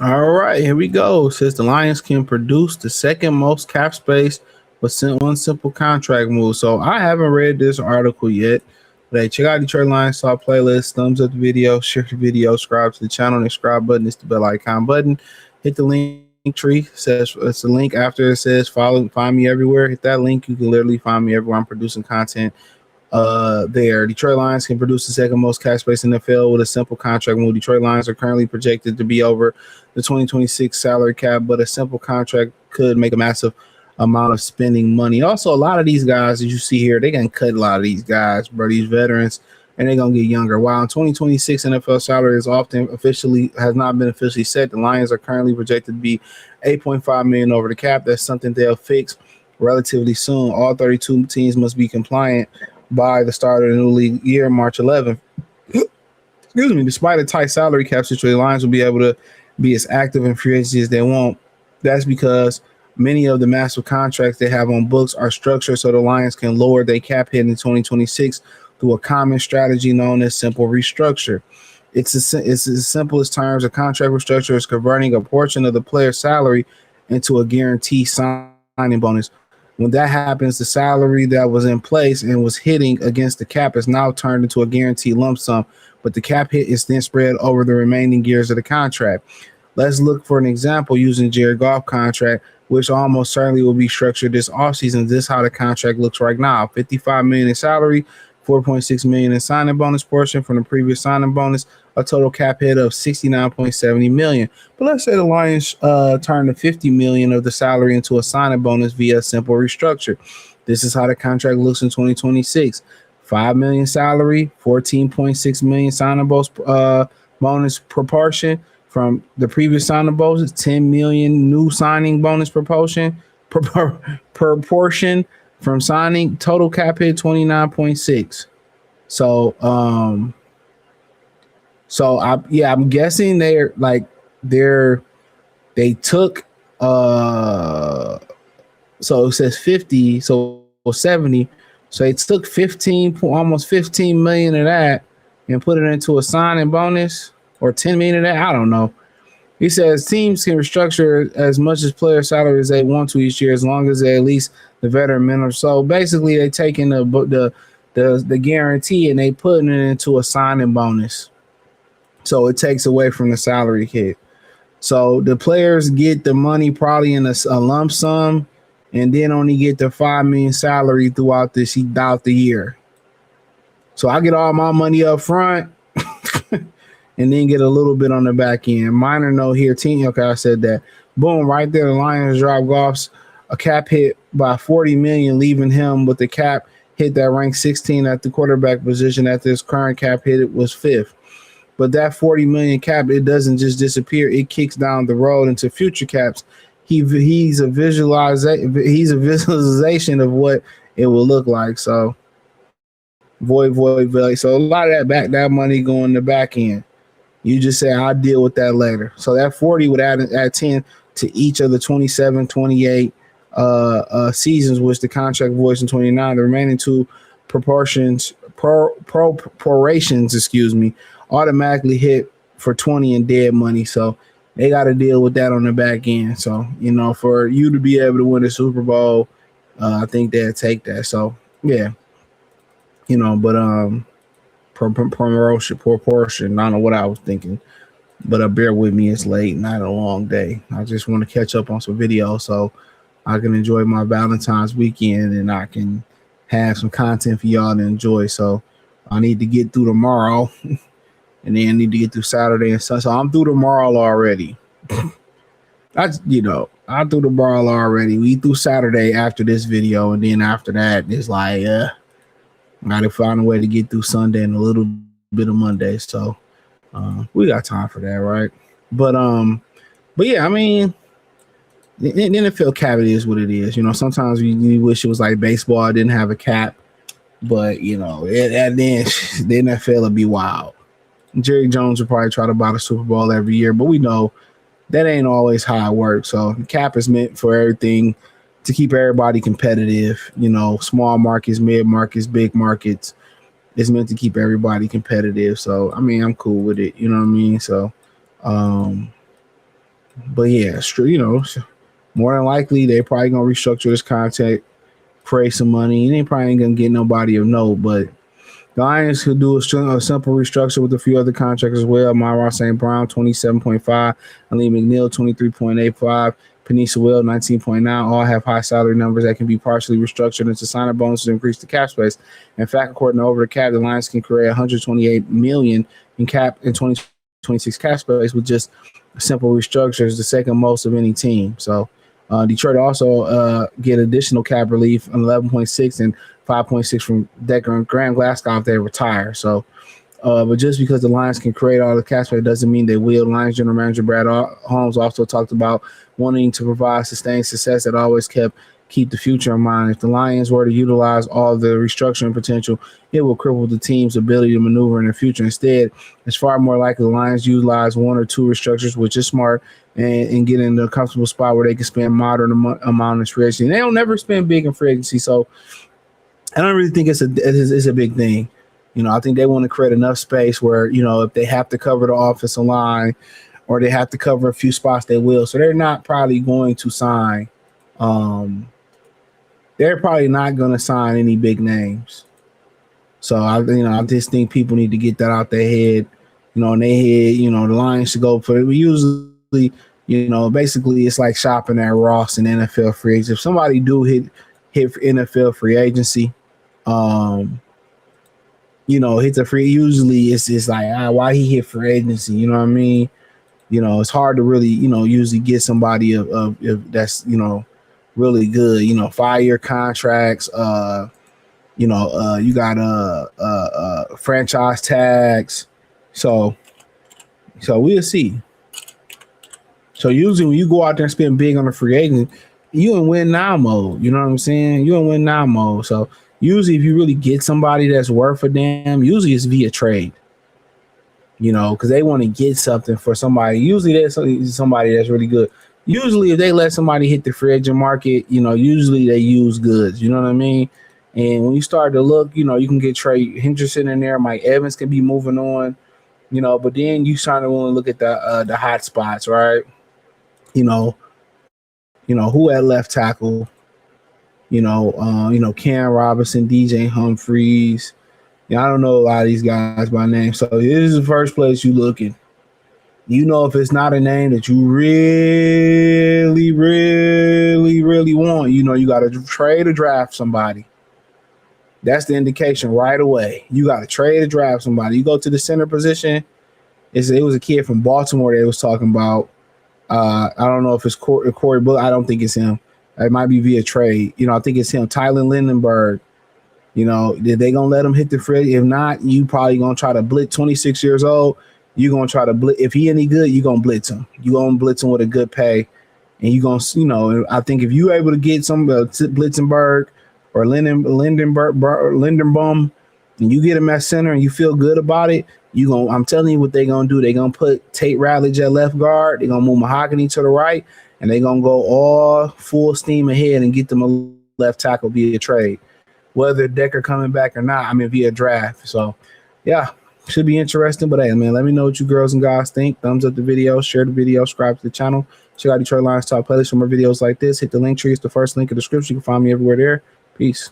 All right, here we go. It says the Lions can produce the second most cap space with one simple contract move. So I haven't read this article yet. But hey, check out Detroit Lions Talk playlist. Thumbs up the video, share the video, subscribe to the channel. The subscribe button is the bell icon button. Hit the link tree. Says it's a link after it says follow, find me everywhere. Hit that link. You can literally find me everywhere. I'm producing content there. Detroit Lions can produce the second most cap space in the NFL with a simple contract move. Detroit Lions are currently projected to be over the 2026 salary cap, but a simple contract could make a massive amount of spending money. Also, a lot of these guys that you see here, they gonna cut a lot of these guys, bro, these veterans, and they're gonna get younger. While in 2026 NFL salary is often officially has not been officially set, the Lions are currently projected to be 8.5 million over the cap. That's something they'll fix relatively soon. All 32 teams must be compliant by the start of the new league year, March 11th. Excuse me. Despite a tight salary cap situation, the Lions will be able to be as active in free agency as they want. That's because many of the massive contracts they have on books are structured so the Lions can lower their cap hit in 2026 through a common strategy known as simple restructure. It's as simple as terms. A contract restructure is converting a portion of the player's salary into a guaranteed signing bonus. When that happens, the salary that was in place and was hitting against the cap is now turned into a guaranteed lump sum, but the cap hit is then spread over the remaining years of the contract. Let's look for an example using Jared Goff contract, which almost certainly will be structured this offseason. This is how the contract looks right now. $55 million in salary, $4.6 million in signing bonus portion from the previous signing bonus, a total cap hit of $69.70 million. But let's say the Lions turn the $50 million of the salary into a signing bonus via a simple restructure. This is how the contract looks in 2026. $5 million salary, $14.6 million signing bonus proportion from the previous signing bonus, $10 million new signing bonus proportion from signing, total cap hit 29.6. So I'm guessing they took so it says 50, so 70. So they took almost 15 million of that and put it into a signing bonus, or 10 million of that. I don't know. He says teams can restructure as much as player salary as they want to each year, as long as they at least the veteran minimum. So basically, they taking the guarantee and they putting it into a signing bonus. So it takes away from the salary hit. So the players get the money probably in a lump sum, and then only get the $5 million salary throughout the year. So I get all my money up front. And then get a little bit on the back end. Minor note here, team. Okay, I said that. Boom, right there. The Lions drop Goff's a cap hit by $40 million, leaving him with the cap hit that ranked 16 at the quarterback position. At this current cap hit, it was 5th. But that $40 million cap, it doesn't just disappear. It kicks down the road into future caps. He's a visualization of what it will look like. So void. So a lot of that money going in the back end. You just say, I'll deal with that later. So that 40 would add 10 to each of the 27, 28 seasons, which the contract voids in 29. The remaining two prorations, automatically hit for 20 in dead money. So they got to deal with that on the back end. So, for you to be able to win the Super Bowl, I think they'll take that. So, yeah. Proportion. I don't know what I was thinking, but bear with me. It's late, not a long day. I just want to catch up on some videos so I can enjoy my Valentine's weekend and I can have some content for y'all to enjoy. So I need to get through tomorrow, and then I need to get through Saturday and Sunday. So I'm through tomorrow already. I'm through tomorrow already. We through Saturday after this video, and then after that, it's like got to find a way to get through Sunday and a little bit of Monday. So we got time for that, right? But yeah, I mean, the NFL cap is what it is. Sometimes we wish it was like baseball. It didn't have a cap, but then the NFL would be wild. Jerry Jones would probably try to buy the Super Bowl every year, but we know that ain't always how it works. So the cap is meant for everything, to keep everybody competitive, small markets, mid markets, big markets. It's meant to keep everybody competitive. So, I mean, I'm cool with it. You know what I mean? So, But yeah, more than likely they probably gonna restructure this contract, create some money, and they probably ain't gonna get nobody of note. But the Lions could do a simple restructure with a few other contracts as well. Myron St. Brown, 27.5, Ali McNeil, 23.85, Panisa Will, 19.9, all have high salary numbers that can be partially restructured into sign-up bonuses to increase the cap space. In fact, according to Over the Cap, the Lions can create 128 million in cap in 2026 cap space with just simple restructures, the second most of any team. So Detroit also get additional cap relief on 11.6 and 5.6 from Decker and Graham Glasgow if they retire. So, but just because the Lions can create all the cap space doesn't mean they will. Lions general manager Brad Holmes also talked about wanting to provide sustained success that always keep the future in mind. If the Lions were to utilize all the restructuring potential, it will cripple the team's ability to maneuver in the future. Instead, it's far more likely the Lions utilize one or two restructures, which is smart, and get in a comfortable spot where they can spend moderate amount in free agency. They don't never spend big in free agency, so I don't really think it's a big thing. I think they want to create enough space where, if they have to cover the offensive line or they have to cover a few spots, they will. So they're not probably going to sign. They're probably not going to sign any big names. So I just think people need to get that out their head. In their head, the Lions should go for it. We usually, basically it's like shopping at Ross and NFL free agents. If somebody do hit NFL free agency, hit the free. Usually it's like why he hit free agency. You know what I mean? It's hard to really usually get somebody of that's really good. 5-year contracts. You got franchise tags. So we'll see. So usually when you go out there and spend big on a free agent, you in win now mode. You know what I'm saying? You in win now mode. So usually if you really get somebody that's worth a damn, usually it's via trade. Because they want to get something for somebody. Usually there's somebody that's really good. Usually if they let somebody hit the free agent market, usually they use goods. You know what I mean? And when you start to look, you can get Trey Henderson in there. Mike Evans can be moving on, but then you start to want to look at the hot spots, right? Who at left tackle, Cam Robinson, DJ Humphreys. I don't know a lot of these guys by name. So this is the first place you looking. If it's not a name that you really, really, really want, you got to trade or draft somebody. That's the indication right away. You got to trade or draft somebody. You go to the center position. It was a kid from Baltimore they was talking about. I don't know if it's Corey Bull. I don't think it's him. It might be via trade. I think it's him. Tyler Lindenberg. Did they going to let him hit the free? If not, you probably going to try to blitz. 26 years old. You're going to try to blitz. If he any good, you're going to blitz him. You're going to blitz him with a good pay. And you're going to, I think if you're able to get some Blitzenberg or Lindenbaum, and you get him at center and you feel good about it, I'm telling you what they're going to do. They're going to put Tate Ratledge at left guard. They're going to move Mahogany to the right, and they're going to go all full steam ahead and get them a left tackle via trade. Whether Decker coming back or not, via draft. So, yeah. Should be interesting, but hey, man, let me know what you girls and guys think. Thumbs up the video, share the video, subscribe to the channel. Check out Detroit Lions Top playlist for more videos like this. Hit the link tree. It's the first link in the description. You can find me everywhere there. Peace.